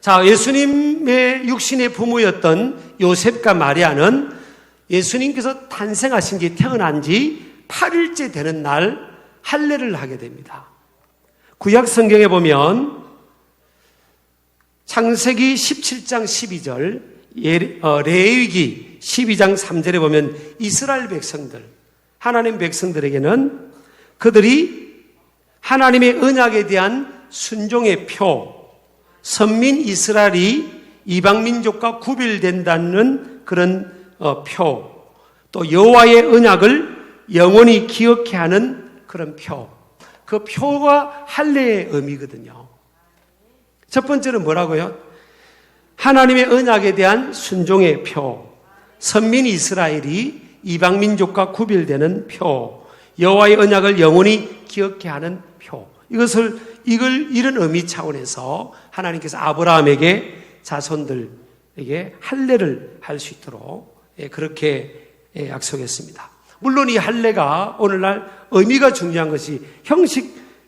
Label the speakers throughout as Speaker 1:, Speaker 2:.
Speaker 1: 자, 예수님의 육신의 부모였던 요셉과 마리아는 예수님께서 탄생하신 지 태어난 지 8일째 되는 날 할례를 하게 됩니다. 구약 성경에 보면 창세기 17장 12절, 레위기 12장 3절에 보면 이스라엘 백성들, 하나님 백성들에게는 그들이 하나님의 언약에 대한 순종의 표, 선민 이스라엘이 이방민족과 구별된다는 그런 표, 또 여호와의 언약을 영원히 기억해 하는 그런 표, 그 표가 할례의 의미거든요. 첫 번째는 뭐라고요? 하나님의 언약에 대한 순종의 표, 선민 이스라엘이 이방민족과 구별되는 표, 여호와의 언약을 영원히 기억해 하는 표. 이런 의미 차원에서 하나님께서 아브라함에게 자손들에게 할례를 할 수 있도록 그렇게 약속했습니다. 물론 이 할례가 오늘날 의미가 중요한 것이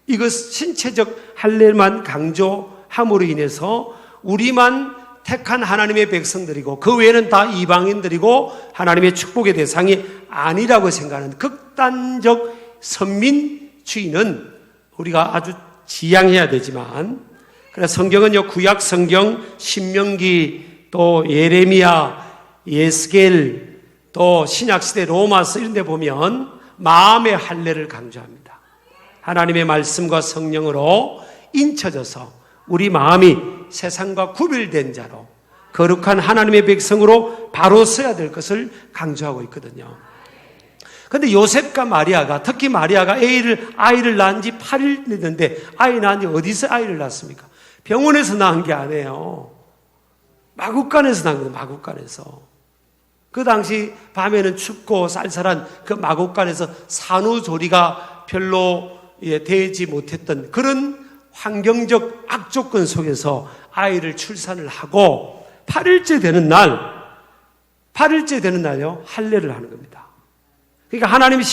Speaker 1: 이것 신체적 할례만 강조함으로 인해서 우리만 택한 하나님의 백성들이고 그 외에는 다 이방인들이고 하나님의 축복의 대상이 아니라고 생각하는 극단적 선민주의는 우리가 아주 지양해야 되지만, 그래서 성경은요, 구약 성경, 신명기, 또 예레미야, 예스겔, 또 신약시대 로마서 이런 데 보면 마음의 할례를 강조합니다. 하나님의 말씀과 성령으로 인쳐져서 우리 마음이 세상과 구별된 자로 거룩한 하나님의 백성으로 바로 서야 될 것을 강조하고 있거든요. 그런데 요셉과 마리아가, 특히 마리아가 아이를 낳은 지 8일 됐는데 아이 낳은 지 어디서 아이를 낳습니까? 병원에서 낳은 게 아니에요. 마구간에서 낳은 거예요. 마구간에서. 그 당시 밤에는 춥고 쌀쌀한 그 마구간에서 산후조리가 별로 되지 못했던 그런 환경적 악조건 속에서 아이를 출산을 하고 8일째 되는 날요, 할례를 하는 겁니다. 그러니까 하나님이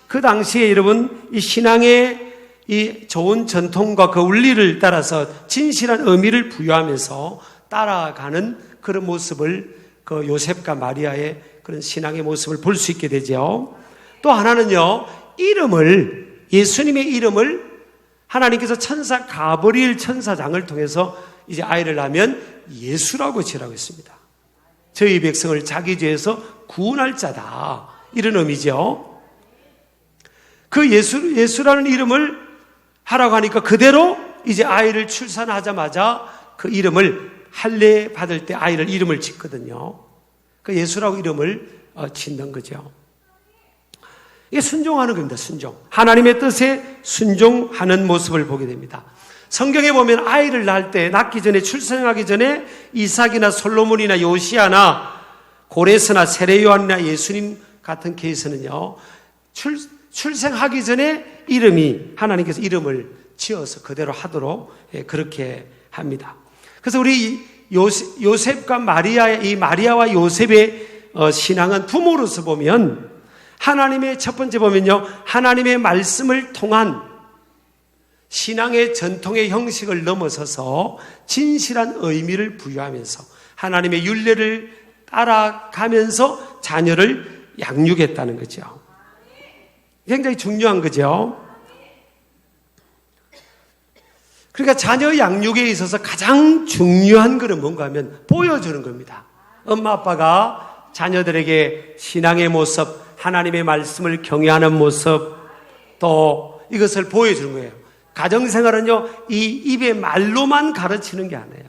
Speaker 1: 그 당시에 여러분 이 신앙의 이 좋은 전통과 그 원리를 따라서 진실한 의미를 부여하면서 따라가는 그런 모습을 그 요셉과 마리아의 그런 신앙의 모습을 볼 수 있게 되죠. 또 하나는요, 예수님의 이름을 하나님께서 천사 가브리엘 천사장을 통해서 이제 아이를 낳으면 예수라고 지라고 했습니다. 저희 백성을 자기 죄에서 구원할 자다. 이런 의미죠. 그 예수라는 이름을 하라고 하니까 그대로 이제 아이를 출산하자마자 그 이름을 할례 받을 때 아이를 이름을 짓거든요. 그 예수라고 이름을 짓는 거죠. 이게 순종하는 겁니다. 순종. 하나님의 뜻에 순종하는 모습을 보게 됩니다. 성경에 보면 아이를 낳기 전에, 출생하기 전에 이삭이나 솔로몬이나 요시아나 고레스나 세례요한이나 예수님 같은 케이스는요, 출생하기 전에 하나님께서 이름을 지어서 그대로 하도록 그렇게 합니다. 그래서 우리 요셉과 이 마리아와 요셉의 신앙은 부모로서 보면 하나님의 첫 번째 보면요, 하나님의 말씀을 통한 신앙의 전통의 형식을 넘어서서 진실한 의미를 부여하면서 하나님의 율례를 따라가면서 자녀를 양육했다는 거죠. 굉장히 중요한 거죠. 그러니까 자녀 양육에 있어서 가장 중요한 것은 뭔가 하면 보여주는 겁니다. 엄마 아빠가 자녀들에게 신앙의 모습, 하나님의 말씀을 경외하는 모습, 또 이것을 보여주는 거예요. 가정생활은요, 이 입의 말로만 가르치는 게 아니에요.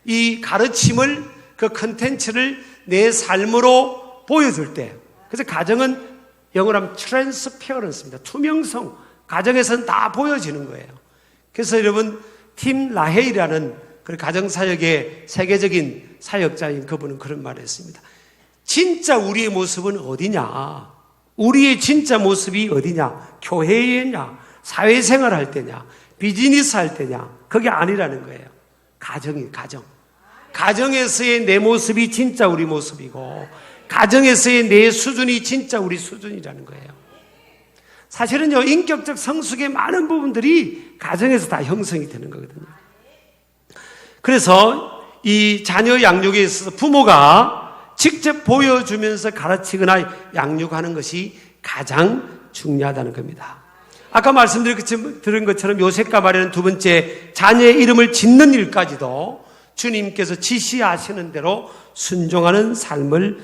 Speaker 1: 이 가르침을, 그 컨텐츠를 내 삶으로 보여줄 때, 그래서 가정은 영어로 하면 트랜스페어런스입니다. 투명성. 가정에서는 다 보여지는 거예요. 그래서 여러분, 팀 라헬이라는 그 가정사역의 세계적인 사역자인 그분은 그런 말을 했습니다. 진짜 우리의 모습은 어디냐? 우리의 진짜 모습이 어디냐? 교회에냐? 사회생활 할 때냐? 비즈니스 할 때냐? 그게 아니라는 거예요. 가정. 가정에서의 내 모습이 진짜 우리 모습이고, 가정에서의 내 수준이 진짜 우리 수준이라는 거예요. 사실은요, 인격적 성숙의 많은 부분들이 가정에서 다 형성이 되는 거거든요. 그래서 이 자녀 양육에 있어서 부모가 직접 보여주면서 가르치거나 양육하는 것이 가장 중요하다는 겁니다. 아까 말씀드린 것처럼 요셉과 마리아는 두 번째 자녀의 이름을 짓는 일까지도 주님께서 지시하시는 대로 순종하는 삶을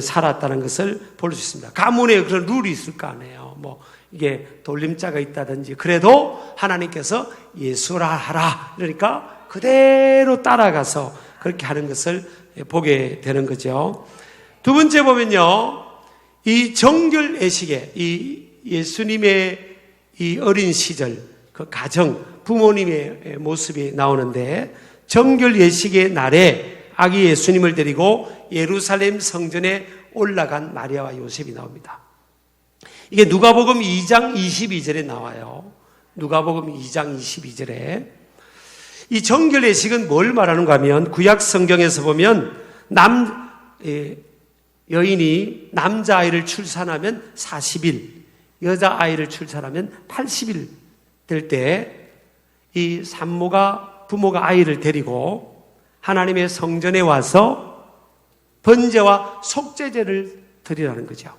Speaker 1: 살았다는 것을 볼 수 있습니다. 가문에 그런 룰이 있을 거 아니에요. 뭐 이게 돌림자가 있다든지 그래도 하나님께서 예수라 하라 그러니까 그대로 따라가서 그렇게 하는 것을 보게 되는 거죠. 두 번째 보면요, 이 정결 예식에 이 예수님의 이 어린 시절 그 가정 부모님의 모습이 나오는데 정결 예식의 날에 아기 예수님을 데리고 예루살렘 성전에 올라간 마리아와 요셉이 나옵니다. 이게 누가복음 2장 22절에 나와요. 누가복음 2장 22절에 이 정결 예식은 뭘 말하는가 하면 구약 성경에서 보면 여인이 남자아이를 출산하면 40일, 여자아이를 출산하면 80일 될 때 이 부모가 아이를 데리고 하나님의 성전에 와서 번제와 속죄제를 드리라는 거죠.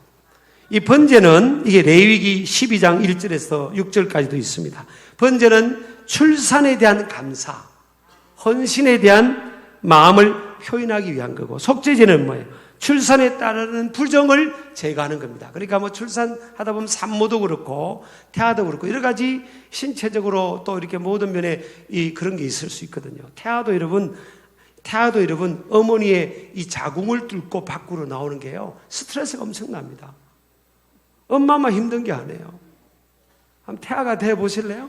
Speaker 1: 이 번제는 이게 레위기 12장 1절에서 6절까지도 있습니다. 번제는 출산에 대한 감사, 헌신에 대한 마음을 표현하기 위한 거고, 속죄제는 뭐예요? 출산에 따르는 부정을 제거하는 겁니다. 그러니까 뭐 출산하다 보면 산모도 그렇고 태아도 그렇고 여러 가지 신체적으로 또 이렇게 모든 면에 그런 게 있을 수 있거든요. 태아도 여러분 어머니의 이 자궁을 뚫고 밖으로 나오는 게요, 스트레스가 엄청납니다. 엄마만 힘든 게 아니에요. 한번 태아가 돼 보실래요?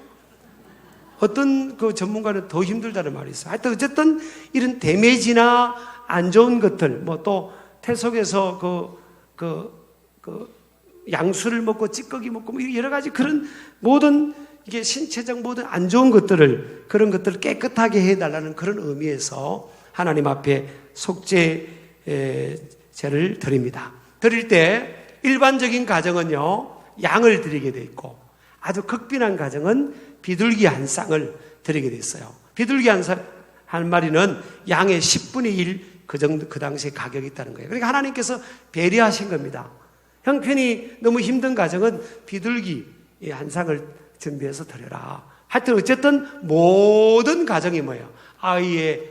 Speaker 1: 어떤 그 전문가는 더 힘들다는 말이 있어요. 하여튼 어쨌든 이런 데미지나 안 좋은 것들, 뭐 또 태 속에서 양수를 먹고 찌꺼기 먹고 뭐 여러 가지 그런 모든 이게 신체적 모든 안 좋은 것들을 그런 것들을 깨끗하게 해달라는 그런 의미에서 하나님 앞에 속죄제를 드립니다. 드릴 때 일반적인 가정은요, 양을 드리게 돼 있고 아주 극빈한 가정은 비둘기 한 쌍을 드리게 돼 있어요. 비둘기 한 마리는 양의 10분의 1 그 정도 그 당시에 가격이 있다는 거예요. 그러니까 하나님께서 배려하신 겁니다. 형편이 너무 힘든 가정은 비둘기 한 쌍을 준비해서 드려라. 하여튼 어쨌든 모든 가정이 뭐예요? 아이의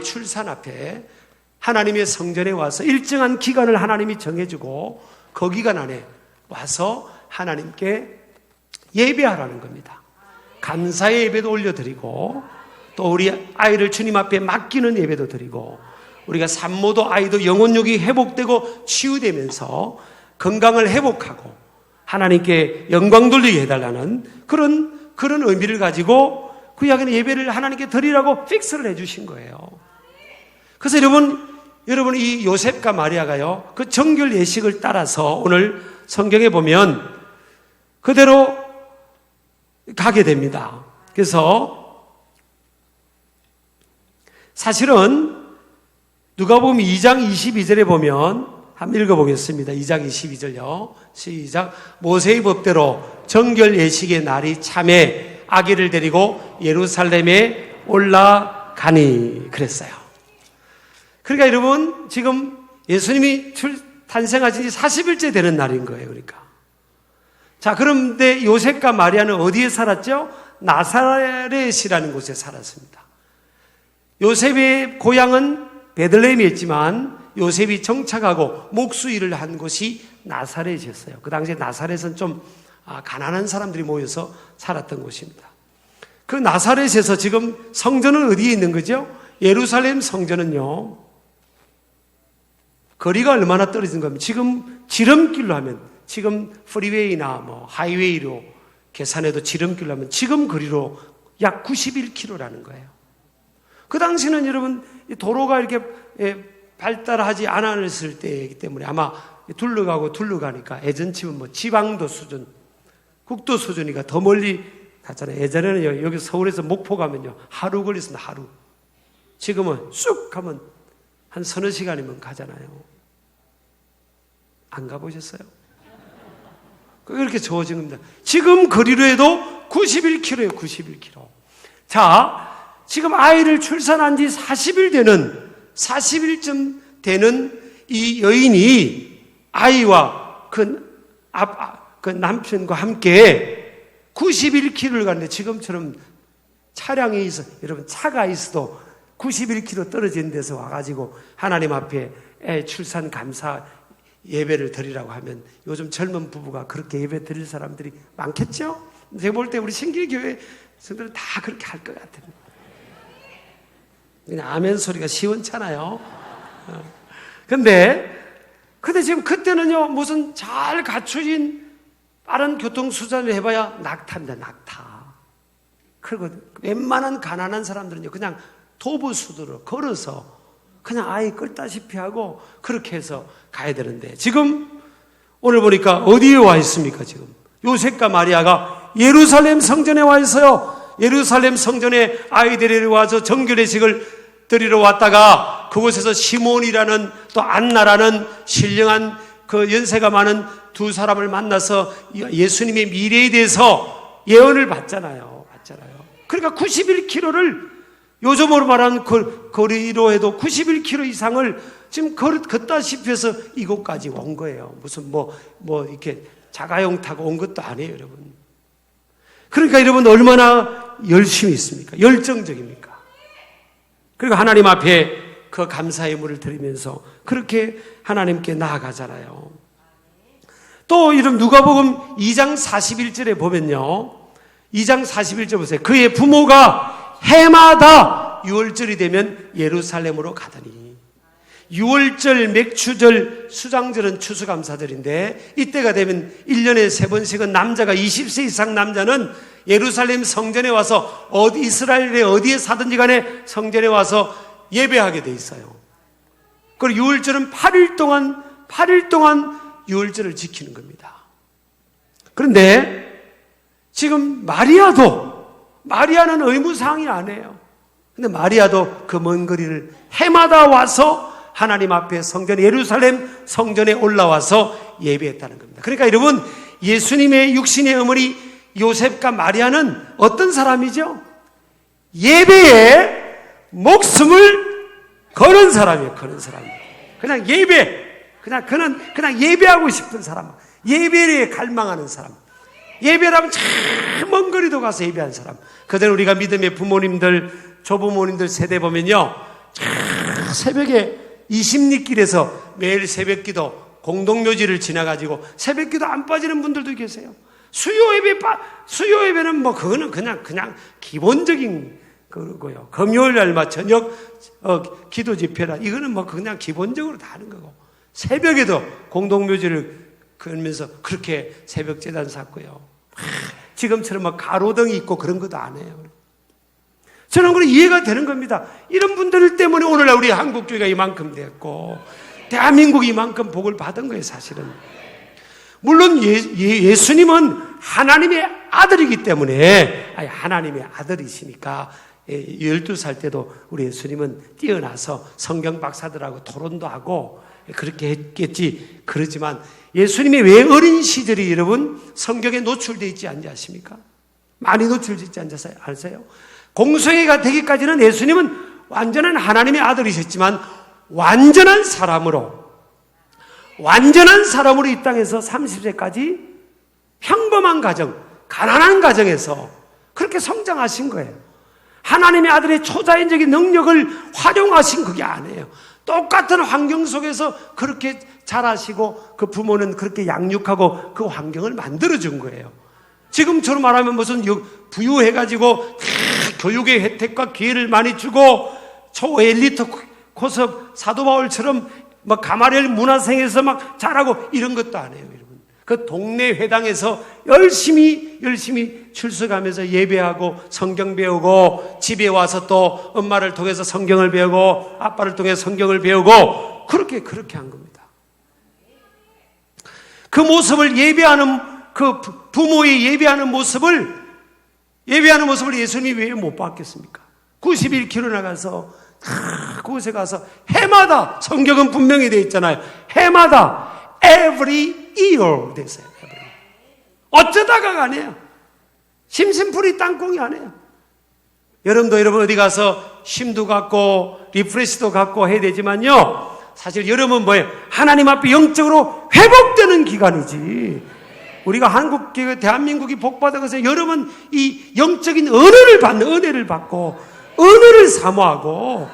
Speaker 1: 출산 앞에 하나님의 성전에 와서 일정한 기간을 하나님이 정해주고 그 기간 안에 와서 하나님께 예배하라는 겁니다. 감사의 예배도 올려드리고 또 우리 아이를 주님 앞에 맡기는 예배도 드리고 우리가 산모도 아이도 영혼육이 회복되고 치유되면서 건강을 회복하고 하나님께 영광 돌리게 해달라는 그런 의미를 가지고 구약에는 예배를 하나님께 드리라고 픽스를 해주신 거예요. 그래서 여러분 이 요셉과 마리아가요, 그 정결 예식을 따라서 오늘 성경에 보면 그대로 가게 됩니다. 그래서 사실은 누가복음 2장 22절에 보면 한번 읽어보겠습니다. 2장 22절요. 시작. 모세의 법대로 정결 예식의 날이 참에 아기를 데리고 예루살렘에 올라가니 그랬어요. 그러니까 여러분 지금 예수님이 탄생하신 지 40일째 되는 날인 거예요. 그러니까. 자, 그런데 요셉과 마리아는 어디에 살았죠? 나사렛이라는 곳에 살았습니다. 요셉의 고향은 베들레헴이었지만 요셉이 정착하고 목수일을 한 곳이 나사렛이었어요. 그 당시에 나사렛은 좀 가난한 사람들이 모여서 살았던 곳입니다. 그 나사렛에서 지금 성전은 어디에 있는 거죠? 예루살렘 성전은요, 거리가 얼마나 떨어진 겁니까? 지금 지름길로 하면, 지금 프리웨이나 뭐 하이웨이로 계산해도 지름길로 하면 지금 거리로 약 91km라는 거예요. 그 당시는 여러분 도로가 이렇게 발달하지 않았을 때이기 때문에 아마 둘러가니까 예전치면 뭐 지방도 수준, 국도 수준이니까 더 멀리 갔잖아요. 예전에는 여기 서울에서 목포 가면요, 하루 걸렸습니다. 하루. 지금은 쑥 가면 한 서너 시간이면 가잖아요. 안 가보셨어요? 그렇게 좋아진 겁니다. 지금 거리로 해도 91km예요. 91km. 자, 지금 아이를 출산한 지 40일쯤 되는 이 여인이 아이와 그 남편과 함께 91km를 갔는데 지금처럼 차량이 있어, 여러분 차가 있어도 91km 떨어진 데서 와가지고 하나님 앞에 출산 감사 예배를 드리라고 하면 요즘 젊은 부부가 그렇게 예배 드릴 사람들이 많겠죠? 제가 볼 때 우리 신길교회 성도들은 다 그렇게 할 것 같아요. 그냥 아멘 소리가 시원찮아요. 근데 지금 그때는요, 무슨 잘 갖춰진 빠른 교통수단을 해봐야 낙타입니다, 낙타. 그리고 웬만한 가난한 사람들은요, 그냥 도보수도로 걸어서 그냥 아이 끌다시피 하고 그렇게 해서 가야 되는데, 지금 오늘 보니까 어디에 와 있습니까? 지금 요셉과 마리아가 예루살렘 성전에 와 있어요. 예루살렘 성전에 아이들이 와서 정결례식을 드리러 왔다가 그곳에서 시몬이라는 또 안나라는 신령한 그 연세가 많은 두 사람을 만나서 예수님의 미래에 대해서 예언을 받잖아요. 그러니까 91km를 요즘으로 말하는 거리로 해도 91km 이상을 지금 걷다시피 해서 이곳까지 온 거예요. 무슨 뭐 이렇게 자가용 타고 온 것도 아니에요, 여러분. 그러니까 여러분 얼마나 열심히 있습니까? 열정적입니까? 그리고 하나님 앞에 그 감사의 물을 드리면서 그렇게 하나님께 나아가잖아요. 또 이런 누가복음 2장 41절에 보면요, 2장 41절 보세요. 그의 부모가 해마다 6월절이 되면 예루살렘으로 가더니, 6월절, 맥추절, 수장절은 추수감사절인데 이때가 되면 1년에 3번씩은 남자가 20세 이상 남자는 예루살렘 성전에 와서 이스라엘의 어디에 사든지 간에 성전에 와서 예배하게 돼 있어요. 그리고 6월절은 8일 동안 6월절을 지키는 겁니다. 그런데 지금 마리아는 의무사항이 아니에요. 근데 마리아도 그 먼 거리를 해마다 와서 하나님 앞에 성전, 예루살렘 성전에 올라와서 예배했다는 겁니다. 그러니까 여러분, 예수님의 육신의 어머니 요셉과 마리아는 어떤 사람이죠? 예배에 목숨을 거는 사람이에요. 그냥 그냥 예배하고 싶은 사람, 예배에 갈망하는 사람, 예배라면 참 먼 거리도 가서 예배한 사람. 그대로 우리가 믿음의 부모님들, 조부모님들 세대 보면요, 새벽에 20리길에서 매일 새벽기도 공동묘지를 지나가지고 새벽기도 안 빠지는 분들도 계세요. 수요예배는 그거는 그냥 기본적인 거고요. 금요일 날마 저녁 기도 집회라 이거는 그냥 기본적으로 다 하는 거고, 새벽에도 공동묘지를 그러면서 그렇게 새벽 제단 샀고요. 지금처럼 가로등이 있고 그런 것도 안 해요. 저는 그런 이해가 되는 겁니다. 이런 분들 때문에 오늘날 우리 한국교회가 이만큼 됐고 대한민국이 이만큼 복을 받은 거예요, 사실은. 물론 예수님은 하나님의 아들이기 때문에, 하나님의 아들이시니까 12살 때도 우리 예수님은 뛰어나서 성경 박사들하고 토론도 하고 그렇게 했겠지. 그렇지만 예수님이 왜 어린 시절이 여러분 성경에 노출되어 있지 않지 아십니까? 많이 노출되어 있지 않으세요? 공생애가 되기까지는 예수님은 완전한 하나님의 아들이셨지만 완전한 사람으로 이 땅에서 30세까지 평범한 가정, 가난한 가정에서 그렇게 성장하신 거예요. 하나님의 아들의 초자연적인 능력을 활용하신 그게 아니에요. 똑같은 환경 속에서 그렇게 자라시고 그 부모는 그렇게 양육하고 그 환경을 만들어준 거예요. 지금처럼 말하면 무슨 부유해가지고 교육의 혜택과 기회를 많이 주고 초엘리트 코스 사도 바울처럼 가마리엘 문화생에서 자라고 이런 것도 아니에요, 여러분. 그 동네 회당에서 열심히 출석하면서 예배하고 성경 배우고 집에 와서 또 엄마를 통해서 성경을 배우고 아빠를 통해서 성경을 배우고 그렇게 한 겁니다. 그 모습을 그 부모의 예배하는 모습을 예수님이 왜 못 봤겠습니까? 91km 나가서 그곳에 가서 해마다, 성경은 분명히 되어 있잖아요. 해마다 every year 됐어요. 어쩌다가가 아니에요. 심심풀이 땅콩이 아니에요. 여러분도 여러분 어디 가서 쉼도 갖고 리프레시도 갖고 해야 되지만요, 사실 여러분 뭐예요? 하나님 앞에 영적으로 회복되는 기간이지. 우리가 대한민국이 복받은 것은 여러분 이 영적인 은혜를 받고 은혜를 사모하고,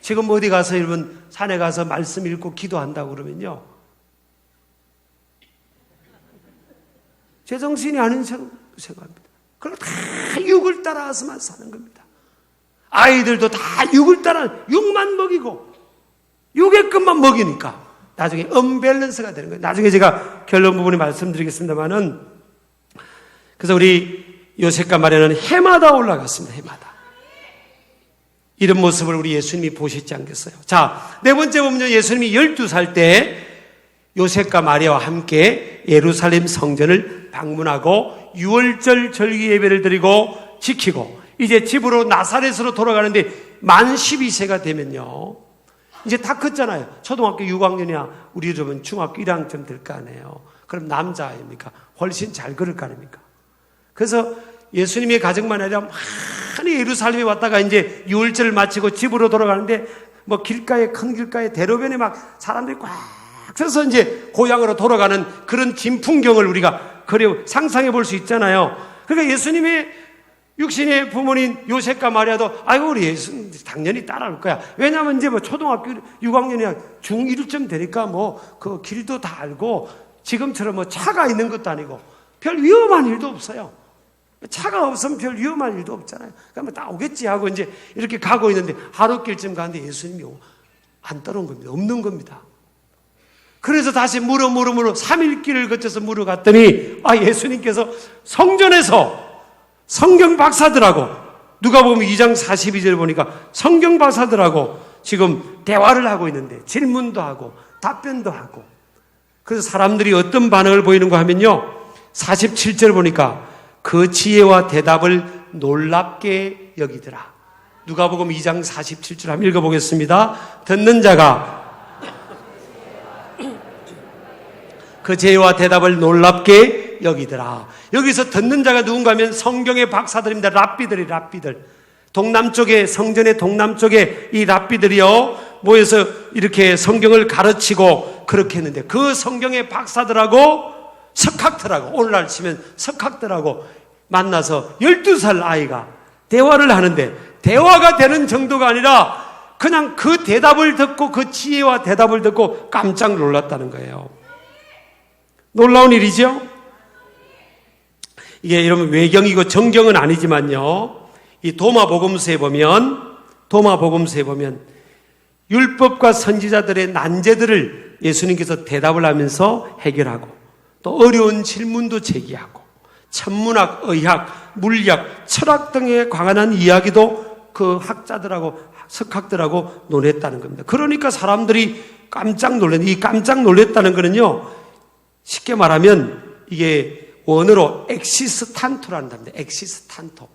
Speaker 1: 지금 어디 가서 여러분 산에 가서 말씀 읽고 기도한다고 그러면요, 제정신이 아닌 생각합니다. 그리고 다 육을 따라서만 사는 겁니다. 아이들도 다 육을 따라 육만 먹이고 육의 것만 먹이니까 나중에 언밸런스가 되는 거예요. 나중에 제가 결론 부분에 말씀드리겠습니다만은, 그래서 우리 요셉과 마리아는 해마다 올라갔습니다. 해마다. 이런 모습을 우리 예수님이 보셨지 않겠어요? 자, 네 번째 보면요, 예수님이 12살 때 요셉과 마리아와 함께 예루살렘 성전을 방문하고 유월절 절기 예배를 드리고 지키고, 이제 집으로 나사렛으로 돌아가는데 만 12세가 되면요, 이제 다 컸잖아요. 초등학교 6학년이야 우리 여러분 중학교 1학년쯤 될 거 아니에요. 그럼 남자 아닙니까? 훨씬 잘 걸을 거 아닙니까? 그래서 예수님의 가정만 아니라 많이 예루살렘에 왔다가 이제 유월절을 마치고 집으로 돌아가는데, 뭐 길가에, 큰 길가에 대로변에 막 사람들이 꽉 서서 이제 고향으로 돌아가는 그런 진풍경을 우리가 상상해 볼 수 있잖아요. 그러니까 예수님의 육신의 부모님 요셉과 마리아도 아이고 우리 예수님 당연히 따라올 거야. 왜냐하면 이제 뭐 초등학교 6학년이야 중1쯤 되니까 뭐 그 길도 다 알고, 지금처럼 뭐 차가 있는 것도 아니고 별 위험한 일도 없어요. 차가 없으면 별 위험한 일도 없잖아요. 그러면 다 오겠지 하고 이제 이렇게 가고 있는데 하루길쯤 가는데 예수님이 안 따라온 겁니다. 없는 겁니다. 그래서 다시 물어 3일 길을 거쳐서 물어갔더니 예수님께서 성전에서 성경 박사들하고, 누가 보면 2장 42절 보니까 성경 박사들하고 지금 대화를 하고 있는데 질문도 하고 답변도 하고, 그래서 사람들이 어떤 반응을 보이는가 하면요, 47절 보니까 그 지혜와 대답을 놀랍게 여기더라. 누가복음 2장 47절 한번 읽어보겠습니다. 듣는 자가 그 지혜와 대답을 놀랍게 여기더라. 여기서 듣는 자가 누군가 하면 성경의 박사들입니다. 랍비들. 동남쪽에, 성전의 동남쪽에 이 랍비들이요 모여서 이렇게 성경을 가르치고 그렇게 했는데, 그 성경의 박사들하고 석학들하고, 오늘날 치면 석학들하고 만나서 12살 아이가 대화를 하는데, 대화가 되는 정도가 아니라 그냥 그 대답을 듣고, 그 지혜와 대답을 듣고 깜짝 놀랐다는 거예요. 놀라운 일이죠? 이게 여러분 외경이고 정경은 아니지만요, 이 도마복음서에 보면 율법과 선지자들의 난제들을 예수님께서 대답을 하면서 해결하고, 또 어려운 질문도 제기하고, 천문학, 의학, 물리학, 철학 등에 관한 이야기도 그 학자들하고 석학들하고 논했다는 겁니다. 그러니까 사람들이 깜짝 놀랐는데, 이 깜짝 놀랐다는 거는요, 쉽게 말하면 이게 원어로 엑시스탄토라는 단어입니다. 엑시스탄토.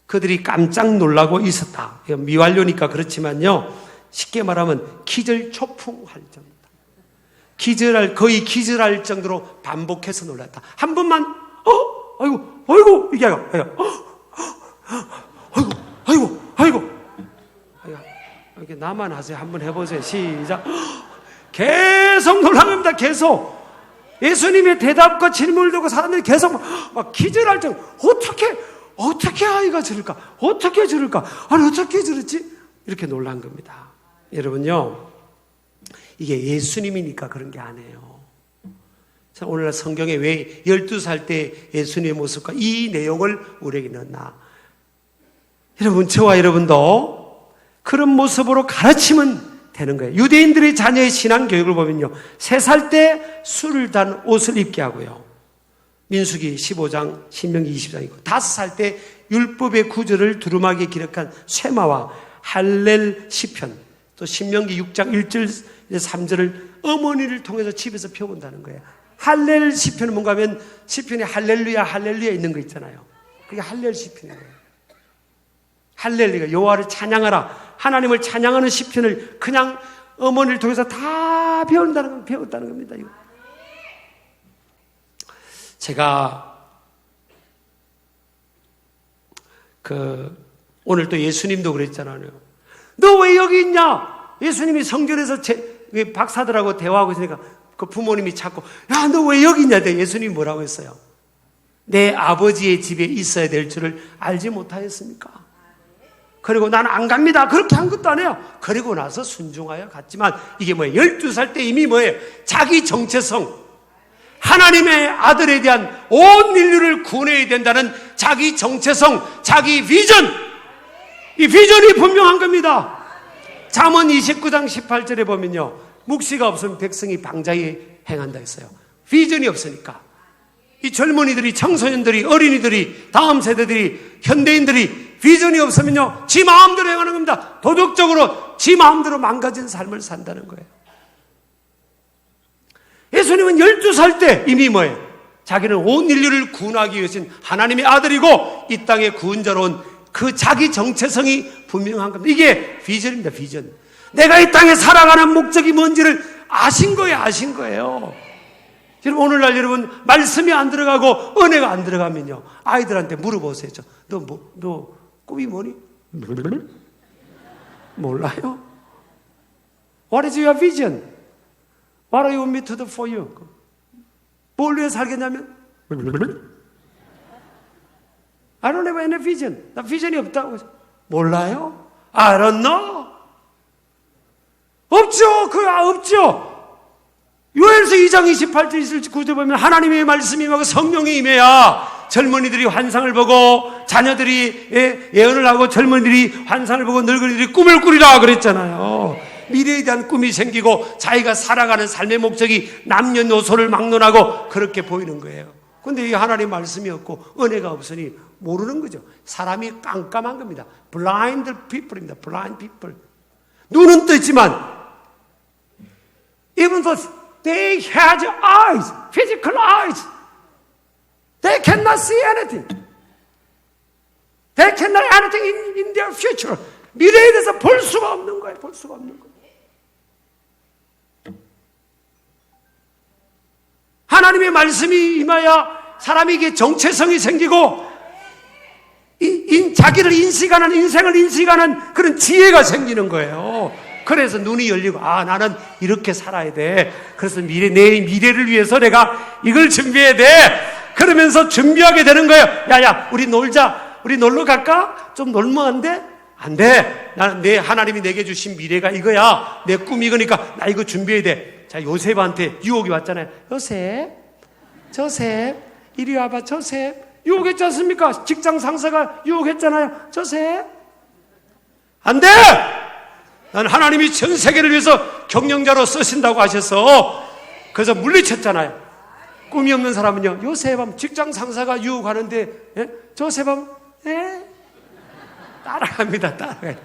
Speaker 1: 그들이 깜짝 놀라고 있었다. 미완료니까 그렇지만요, 쉽게 말하면 기절초풍할 정도다. 거의 기절할 정도로 반복해서 놀랐다. 한 번만 아이고 이게 아이고 이렇게 나만 하세요. 한번 해보세요. 시작. 계속 놀란 겁니다. 계속. 예수님의 대답과 질문을 듣고 사람들이 계속 막 기절할 정도. 어떻게 아이가 저럴까? 어떻게 저럴까? 아니 어떻게 저랬지? 이렇게 놀란 겁니다. 여러분요, 이게 예수님이니까 그런 게 아니에요. 오늘날 성경에 왜 12살 때 예수님의 모습과 이 내용을 우리에게 넣나? 여러분, 저와 여러분도 그런 모습으로 가르치면 되는 거예요. 유대인들의 자녀의 신앙 교육을 보면요, 3살 때 술을 단 옷을 입게 하고요, 민수기 15장, 신명기 20장이고, 5살 때 율법의 구절을 두루마기에 기록한 쇠마와 할렐 시편, 또 신명기 6장 1절 3절을 어머니를 통해서 집에서 펴본다는 거예요. 할렐 시편은 뭔가 하면 시편에 할렐루야 있는 거 있잖아요. 그게 할렐 시편이에요. 할렐루야, 여호와를 찬양하라, 하나님을 찬양하는 시편을 그냥 어머니를 통해서 다 배웠다는 겁니다. 제가 오늘 또 예수님도 그랬잖아요. 너 왜 여기 있냐? 예수님이 성전에서 박사들하고 대화하고 있으니까 그 부모님이 찾고, 야, 너 왜 여기 있냐? 예수님이 뭐라고 했어요? 내 아버지의 집에 있어야 될 줄을 알지 못하였습니까? 그리고 나는 안 갑니다. 그렇게 한 것도 아니에요. 그리고 나서 순종하여 갔지만 이게 뭐예요? 12살 때 이미 뭐예요? 자기 정체성, 하나님의 아들에 대한 온 인류를 구원해야 된다는 자기 정체성, 자기 비전, 이 비전이 분명한 겁니다. 잠언 29장 18절에 보면요, 묵시가 없으면 백성이 방자히 행한다 했어요. 비전이 없으니까 이 젊은이들이, 청소년들이, 어린이들이, 다음 세대들이, 현대인들이 비전이 없으면요, 지 마음대로 행하는 겁니다. 도덕적으로 지 마음대로 망가진 삶을 산다는 거예요. 예수님은 12살 때 이미 뭐예요? 자기는 온 인류를 구원하기 위해서 하나님의 아들이고 이 땅의 구원자로 온 그 자기 정체성이 분명한 겁니다. 이게 비전입니다. 비전. 내가 이 땅에 살아가는 목적이 뭔지를 아신 거예요. 여러분, 오늘날 여러분 말씀이 안 들어가고 은혜가 안 들어가면요, 아이들한테 물어보세요. 너 꿈이 뭐니? 몰라요? What is your vision? What do you want me to do for you? 뭘 위해 살겠냐면 I don't have any vision. 나 비전이 없다고. 몰라요? I don't know. 없죠. 없죠. 요엘서 2장 28절 29절 보면 하나님의 말씀이 임하고 성령이 임해야 젊은이들이 환상을 보고, 자녀들이 예언을 하고, 젊은이들이 환상을 보고, 늙은이들이 꿈을 꾸리라 그랬잖아요. 미래에 대한 꿈이 생기고 자기가 살아가는 삶의 목적이 남녀노소를 막론하고 그렇게 보이는 거예요. 근데 이 하나님 말씀이 없고 은혜가 없으니 모르는 거죠. 사람이 깜깜한 겁니다. Blind people입니다. Blind people. 눈은 떴지만 even though they had eyes, physical eyes, they cannot see anything. They cannot anything in their future. 미래에 대해서 볼 수가 없는 거예요. 볼 수가 없는 거예요. 하나님의 말씀이 임하여 사람에게 정체성이 생기고 자기를 인식하는, 인생을 인식하는 그런 지혜가 생기는 거예요. 그래서 눈이 열리고, 아, 나는 이렇게 살아야 돼. 그래서 내 미래를 위해서 내가 이걸 준비해야 돼. 그러면서 준비하게 되는 거예요. 야, 우리 놀자. 우리 놀러 갈까? 좀 놀면 안 돼? 안 돼. 나는 하나님이 내게 주신 미래가 이거야. 내 꿈이 이거니까 나 이거 준비해야 돼. 자, 요셉한테 유혹이 왔잖아요. 조셉, 이리 와봐. 조셉. 유혹했지 않습니까? 직장 상사가 유혹했잖아요. 조셉. 안 돼! 난 하나님이 전 세계를 위해서 경영자로 쓰신다고 하셔서 그래서 물리쳤잖아요. 꿈이 없는 사람은요, 요셉하면 직장 상사가 유혹하는데, 조셉하면, 따라갑니다. 따라가요.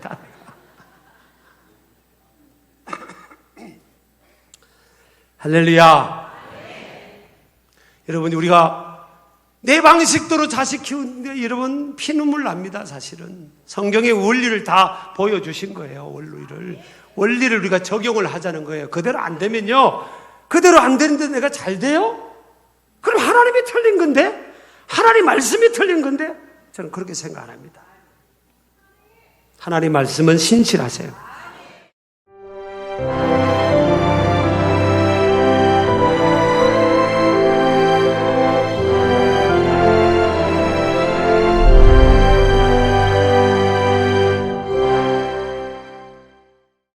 Speaker 1: 할렐루야. 여러분, 우리가 내 방식대로 자식 키우는데 여러분 피눈물 납니다. 사실은 성경의 원리를 다 보여주신 거예요. 원리를 우리가 적용을 하자는 거예요. 그대로 안 되면요, 그대로 안 되는데 내가 잘 돼요? 그럼 하나님이 틀린 건데, 하나님 말씀이 틀린 건데, 저는 그렇게 생각 안 합니다. 하나님 말씀은 신실하세요.